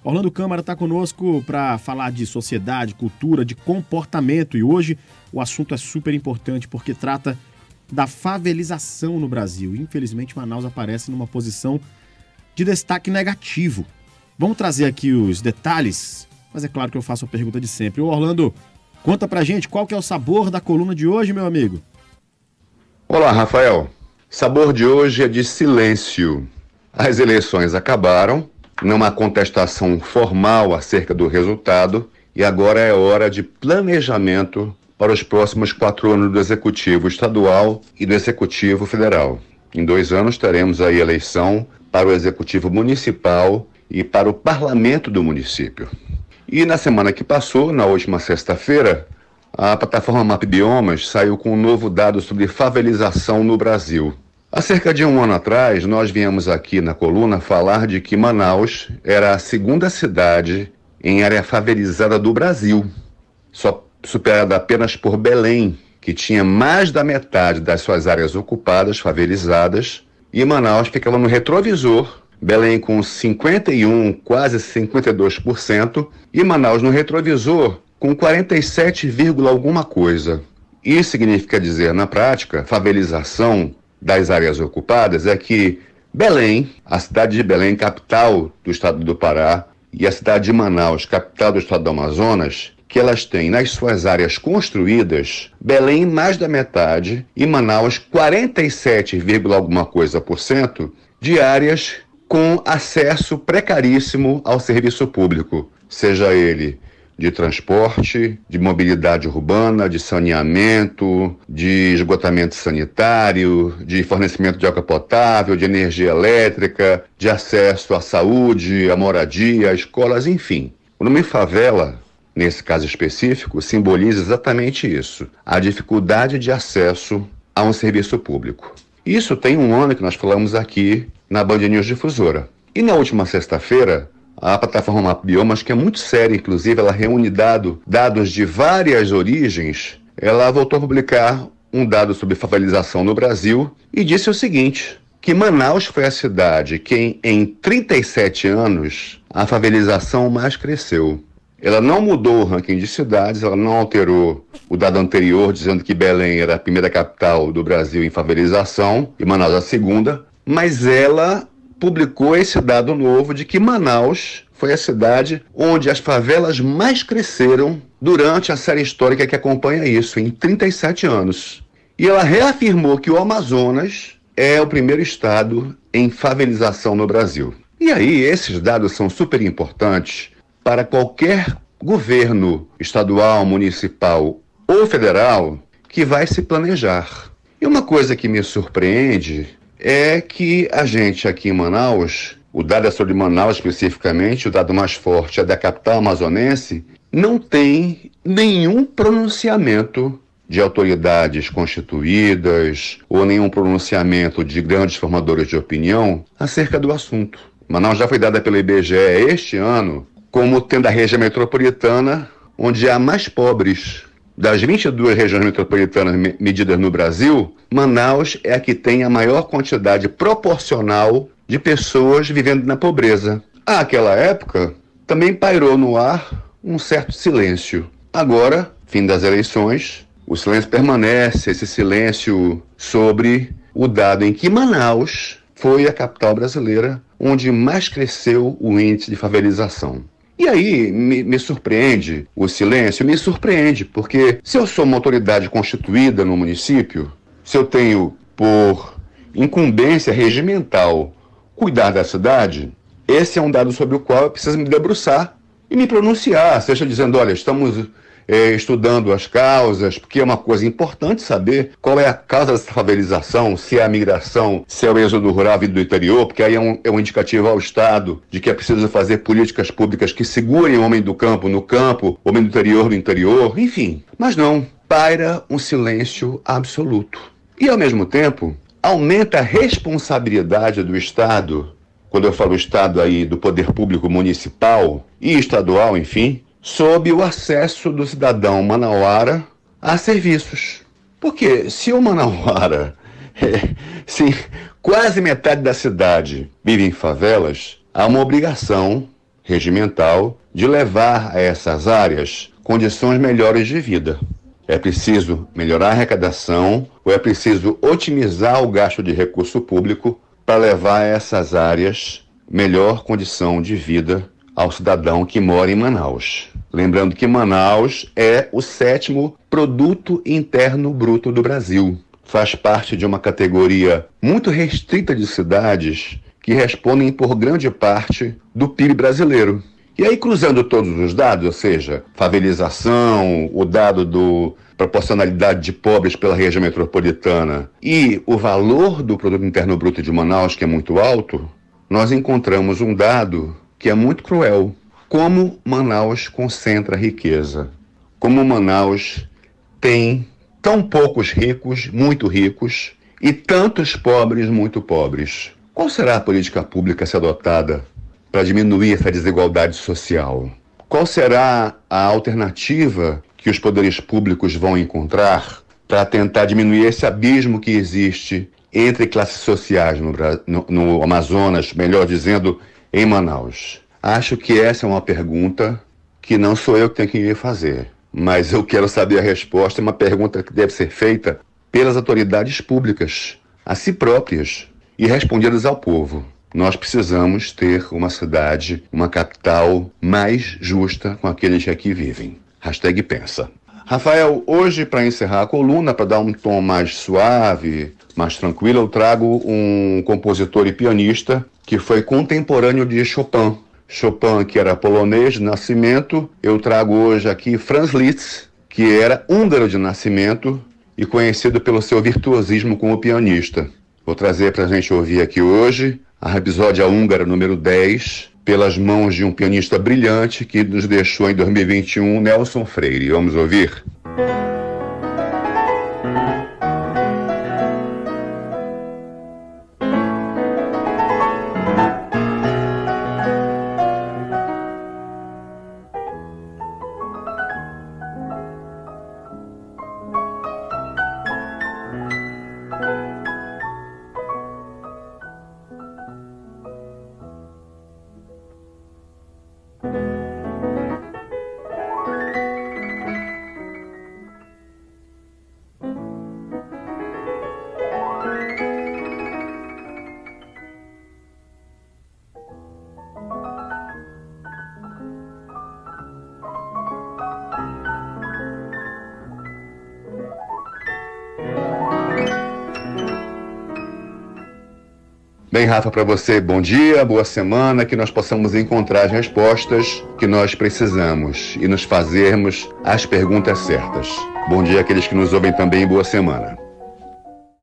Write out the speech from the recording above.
Orlando Câmara está conosco para falar de sociedade, cultura, de comportamento, e hoje o assunto é super importante porque trata da favelização no Brasil. Infelizmente, Manaus aparece numa posição de destaque negativo. Vamos trazer aqui os detalhes, mas é claro que eu faço a pergunta de sempre. Ô Orlando, conta pra gente qual que é o sabor da coluna de hoje, meu amigo. Olá, Rafael. Sabor de hoje é de silêncio. As eleições acabaram, numa contestação formal acerca do resultado, e agora é hora de planejamento para os próximos 4 anos do Executivo Estadual e do Executivo Federal. Em 2 anos teremos aí eleição para o Executivo Municipal e para o Parlamento do município. E na semana que passou, na última sexta-feira, a plataforma MapBiomas saiu com um novo dado sobre favelização no Brasil. Há cerca de 1 ano atrás, nós viemos aqui na coluna falar de que Manaus era a segunda cidade em área favelizada do Brasil, só superada apenas por Belém, que tinha mais da metade das suas áreas ocupadas, favelizadas, e Manaus ficava no retrovisor, Belém com 51%, quase 52%, e Manaus no retrovisor com 47, alguma coisa. Isso significa dizer, na prática, favelização das áreas ocupadas é que Belém, a cidade de Belém, capital do estado do Pará, e a cidade de Manaus, capital do estado do Amazonas, que elas têm nas suas áreas construídas, Belém mais da metade e Manaus 47, alguma coisa por cento de áreas com acesso precaríssimo ao serviço público, seja ele de transporte, de mobilidade urbana, de saneamento, de esgotamento sanitário, de fornecimento de água potável, de energia elétrica, de acesso à saúde, à moradia, a escolas, enfim. O nome favela, nesse caso específico, simboliza exatamente isso, a dificuldade de acesso a um serviço público. Isso tem 1 ano que nós falamos aqui na Band News Difusora. E na última sexta-feira, a plataforma MapBiomas, que é muito séria, inclusive, ela reúne dados de várias origens, ela voltou a publicar um dado sobre favelização no Brasil e disse o seguinte, que Manaus foi a cidade que em 37 anos a favelização mais cresceu. Ela não mudou o ranking de cidades, ela não alterou o dado anterior, dizendo que Belém era a primeira capital do Brasil em favelização e Manaus a segunda, mas ela publicou esse dado novo de que Manaus foi a cidade onde as favelas mais cresceram durante a série histórica que acompanha isso, em 37 anos. E ela reafirmou que o Amazonas é o primeiro estado em favelização no Brasil. E aí, esses dados são super importantes para qualquer governo estadual, municipal ou federal que vai se planejar. E uma coisa que me surpreende é que a gente aqui em Manaus, o dado é sobre Manaus especificamente, o dado mais forte é da capital amazonense, não tem nenhum pronunciamento de autoridades constituídas ou nenhum pronunciamento de grandes formadores de opinião acerca do assunto. Manaus já foi dada pela IBGE este ano como tendo a região metropolitana onde há mais pobres. Das 22 regiões metropolitanas medidas no Brasil, Manaus é a que tem a maior quantidade proporcional de pessoas vivendo na pobreza. Àquela época, também pairou no ar um certo silêncio. Agora, fim das eleições, o silêncio permanece, esse silêncio sobre o dado em que Manaus foi a capital brasileira onde mais cresceu o índice de favelização. E aí me surpreende o silêncio, me surpreende, porque se eu sou uma autoridade constituída no município, se eu tenho por incumbência regimental cuidar da cidade, esse é um dado sobre o qual eu preciso me debruçar e me pronunciar, seja dizendo, olha, estamos estudando as causas, porque é uma coisa importante saber qual é a causa dessa favelização, se é a migração, se é o êxodo rural vindo do interior, porque aí é um indicativo ao Estado de que é preciso fazer políticas públicas que segurem o homem do campo no campo, o homem do interior no interior, enfim. Mas não, paira um silêncio absoluto. E, ao mesmo tempo, aumenta a responsabilidade do Estado, quando eu falo Estado aí do poder público municipal e estadual, enfim, sob o acesso do cidadão manauara a serviços. Porque se o manauara, se quase metade da cidade vive em favelas, há uma obrigação regimental de levar a essas áreas condições melhores de vida. É preciso melhorar a arrecadação ou é preciso otimizar o gasto de recurso público para levar a essas áreas melhor condição de vida ao cidadão que mora em Manaus. Lembrando que Manaus é o 7º produto interno bruto do Brasil. Faz parte de uma categoria muito restrita de cidades que respondem por grande parte do PIB brasileiro. E aí, cruzando todos os dados, ou seja, favelização, o dado do proporcionalidade de pobres pela região metropolitana e o valor do produto interno bruto de Manaus, que é muito alto, nós encontramos um dado que é muito cruel. Como Manaus concentra riqueza. Como Manaus tem tão poucos ricos, muito ricos, e tantos pobres, muito pobres. Qual será a política pública a ser adotada para diminuir essa desigualdade social? Qual será a alternativa que os poderes públicos vão encontrar para tentar diminuir esse abismo que existe entre classes sociais no Amazonas, melhor dizendo, em Manaus? Acho que essa é uma pergunta que não sou eu que tenho que fazer, mas eu quero saber a resposta. É uma pergunta que deve ser feita pelas autoridades públicas, a si próprias, e respondidas ao povo. Nós precisamos ter uma cidade, uma capital mais justa com aqueles que aqui vivem. #pensa. Rafael, hoje, para encerrar a coluna, para dar um tom mais suave, mais tranquilo, eu trago um compositor e pianista que foi contemporâneo de Chopin. Chopin, que era polonês de nascimento, eu trago hoje aqui Franz Liszt, que era húngaro de nascimento e conhecido pelo seu virtuosismo como pianista. Vou trazer para a gente ouvir aqui hoje a Rapsódia Húngara número 10, pelas mãos de um pianista brilhante que nos deixou em 2021, Nelson Freire. Vamos ouvir? Bem, Rafa, para você, bom dia, boa semana, que nós possamos encontrar as respostas que nós precisamos e nos fazermos as perguntas certas. Bom dia àqueles que nos ouvem também e boa semana.